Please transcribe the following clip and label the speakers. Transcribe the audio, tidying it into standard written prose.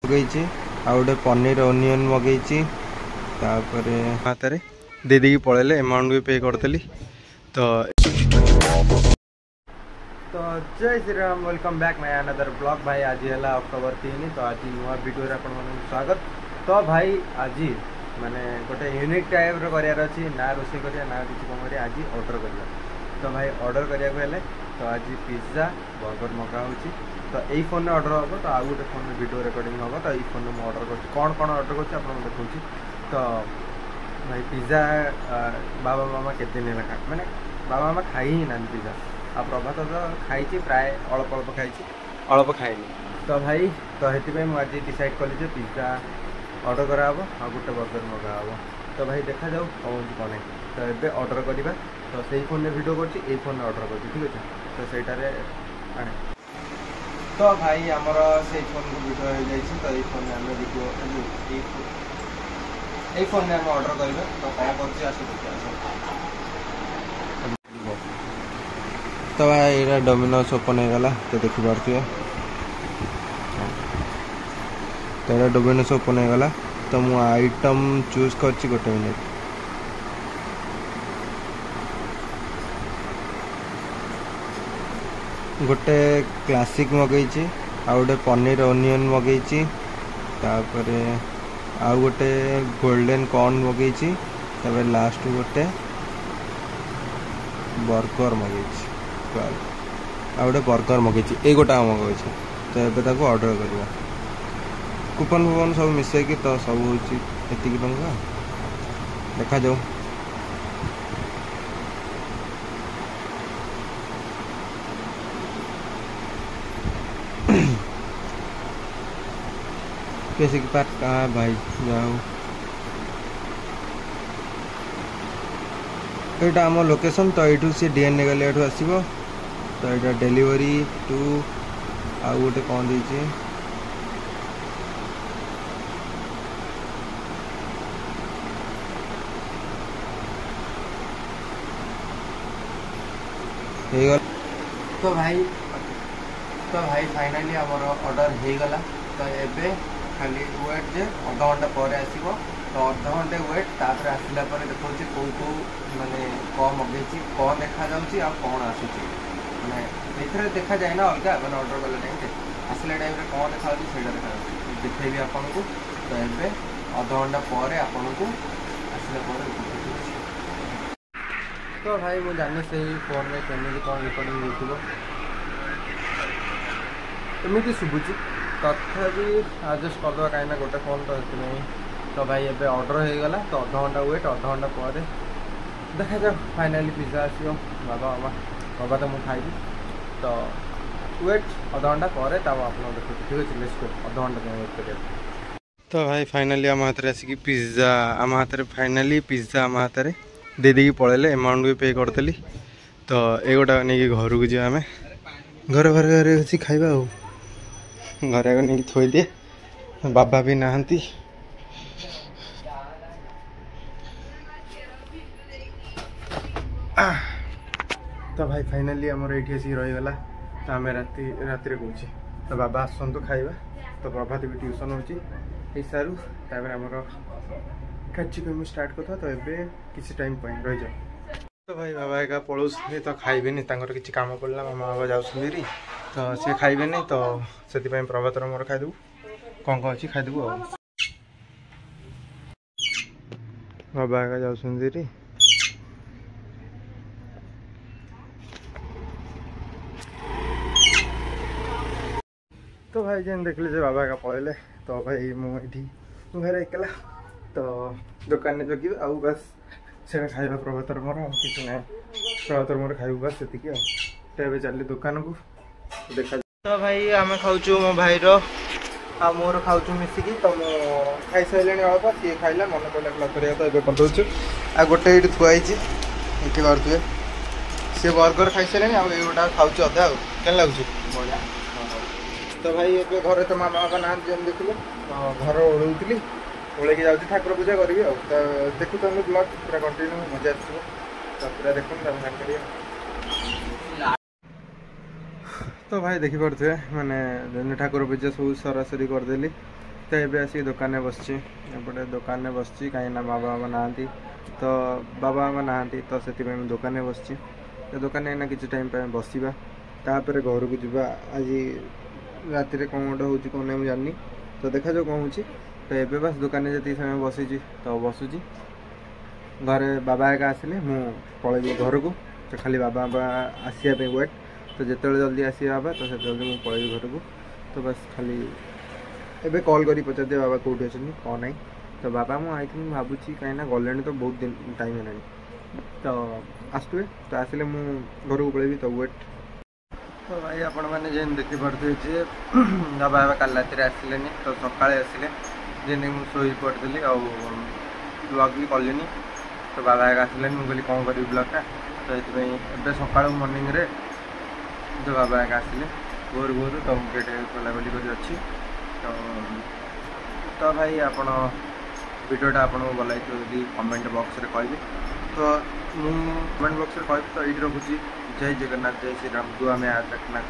Speaker 1: मगेची आ गोटे पनीर ओनियन मगेची हाथ में दे देकी पड़े अमाउंट भी पे करदेली। तो जय Shri Ram, welcome back my another blog. भाई आज है अक्टोबर 3, तो आज नुआ वीडियो स्वागत। तो भाई आज माने गोटे यूनिक टाइप करार अच्छी ना रोसे करा ना किसी कम कर आज ऑर्डर करवा। तो भाई ऑर्डर करा तो आज पिज्जा बर्गर मगा हो तो यही फोन में ऑर्डर हम। तो आउ गोटे फोन में वीडियो रिकॉर्डिंग हम। तो यही फोन में ऑर्डर कर कौन कौन ऑर्डर कर देखा। तो भाई पिज्जा बाबा मामा केते दिन मैंने बाबा मामा खाई ही ना पिज्जा। आ प्रभात तो खाई प्राय अल्प अल्प खाई अल्प खाएनी। तो भाई तो ये मुझे डिसाइड कली पिज्जा ऑर्डर कराब आ गोटे बर्गर मगा हम। तो भाई देखा जाऊ कौन कौन है। तो ये ऑर्डर करवा। तो सही फोन में वीडियो कर फोन में ऑर्डर कर ठीक अच्छे। तो सहीटार आने तो भाई आमर से फोन को वीडियो हो जाए। तो ये फोन में आम वीडियो यही फोन में आम ऑर्डर करेंगे। तो कौन कर तो भाई ये डोमिनोज ओपन हो गला। तो देखिपे तो ये डोमिनोज ओपन हो गला। तो मु आइटम चूज कर गोटे मिनट। गोटे क्लासिक मगेची आ गोटे पनीर ओनियन मगेची आ गोटे गोल्डन कॉर्न मगेची लास्ट गोटे बर्गर मगेची आ गोटे बर्गर मगेची ये गोटा मगेची। तो ये ऑर्डर करवा कूपन फूपन सब मिसेकी तो सब हूँ एति टंका देखा जाऊ। कैसे पार्ट कहाँ भाई जाओ यहाँ आम लोकेशन। तो यू सी डीएनए गले ये आसो। तो यहाँ डेलीवरी टू आ गोटे कौन दे तो भाई फाइनाली आमर ऑर्डर हो गला। तो एबे खाली वेट जे अध घंटा पर आसो। तो अध घंटे वेट तापर आसला पर देखा कौ माने कौन मगेची कौन देखा जाऊँगी आ कौन आसूँ मैंने ये देखा जाए ना अलग मैंने ऑर्डर कला टाइम आसला टाइम कौन देखा से देखा देखेबी आपन को। तो ये अध घंटा पर आपन को आसला पर तो भाई मुझे जानी से फोन में केमी कौन रिकॉर्डिंग हो एमती शुभुची तथापि एडजस्ट करदे कहीं गोटे फोन तो ये। तो भाई ये ऑर्डर हो गला। तो अध घंटा वेट अध घंटा पर देखा जाओ फाइनाली पिज्जा आसो। बाबा मामा बाबा तो मुझे खाइबी। तो वेट अध घंटा पर आप देखो ठीक अच्छे लेट्स गो अध घंटा वेट कर। तो भाई फाइनाली आम हाथ में आसिक पिज्जा आम हाथ में फाइनाली पिज्जा आम हाथ में दे देकी पड़े अमाउंट भी पे करदेली। तो ये गोटा नहीं घर को जा आम घर घर घर खाइबा घर आगे नहीं थोई दिए। बाबा भी नहांती। तो भाई फाइनाली आमर ये आसिक रहीगला। तो आम राति कौन तो बाबा आसतु खाइबा। तो प्रभात भी ट्यूशन हो सारू तापर आमर कार्यक्रम स्टार्ट करता। तो ये किसी टाइम रही जाओ। तो भाई बाबा एका पलौस तो खाइबेनी किसी काम पड़ा मामा बाबा जाऊँगी। तो सी खाइबे नहीं। तो से प्रभातर मोर खाईदेबू कौन कौन अच्छी खाईदेबू आ बाबा एका जाऊँगी। तो भाई जेन देखले बाबा एका पलैले। तो भाई मुझे घर एकला। तो दुकान में जगि आउ बस से खाइबा प्रभातर मोर कि ना प्रभातर मोर खाइबू बस से। तो चल दुकान को देखा। तो भाई आम खाऊ मो भाई आ मोर खाऊ मिसिकी। तो खाई सारे अल्प सी खाइला मन पड़ा क्लास करा। तो ये करदे आ गोटे ये थुआई ये करुए सी बर्गर खाई सारे आ गोटा खाऊ अधा के लगुच बढ़िया। तो भाई ये घर तो मामा बाबा ना देखिए। तो घर ओढ़ी ओल्कि जाऊँ ठाकुर पूजा करी। तो देखु तुम ब्लॉग पूरा कंटिन्यू मजा आसो। तो पूरा देखो तो भाई देखिपे मैंने ठाकुर पूजा सब सरासरी करदेली। तो ये आसिक दुकान में बसची एपटे दुकान में बसची कहीं बाबा मामा ना तो बाबा मामा ना तो से दुकान में बसची तो दुकान में किसी टाइम बसवा तापर घर को जावा आज राति कौन गोटे हूँ कौन नहीं जानी तो देखा जो कौन हो तो ये बस दुकान में जी समय बसी तो बसुची घरे बाबा एक आसिले मु पलैबी घर को तो खाली बाबा आसवाई वेट तो जिते जल्दी आस बाबा तो से जल्दी मुझे पलैबी घर को तो बस खाली एबे कॉल करी पचार दिए बाबा कौटी अच्छे कौन ना तो बाबा मुझे आई थिंक भावुची कहीं गले तो बहुत दिन टाइम है तो आसुए तो आसिले मु घर को पलैबी तो वेट तो भाई आपण मैंने जेन देखिपे जे बाबा काल राति आसिले तो सकाଳେ आसिले जेन मुझे शोई पड़ी ब्लॉग भी कली तो बाबा आसिले मुझे कहली कौन करी ब्लॉगटा तो ये सका मर्निंग रे जो बाबा आसिले भोर भोर तो गेट खोलाखोली कर अच्छी तो भाई आपण वीडियोटा आपको भल लगी कमेंट बॉक्स रे कहि तो मु कमेंट बॉक्स रे कहि तो ये रखुची जय जगन्नाथ जय श्री राम दुआ में आज तक ना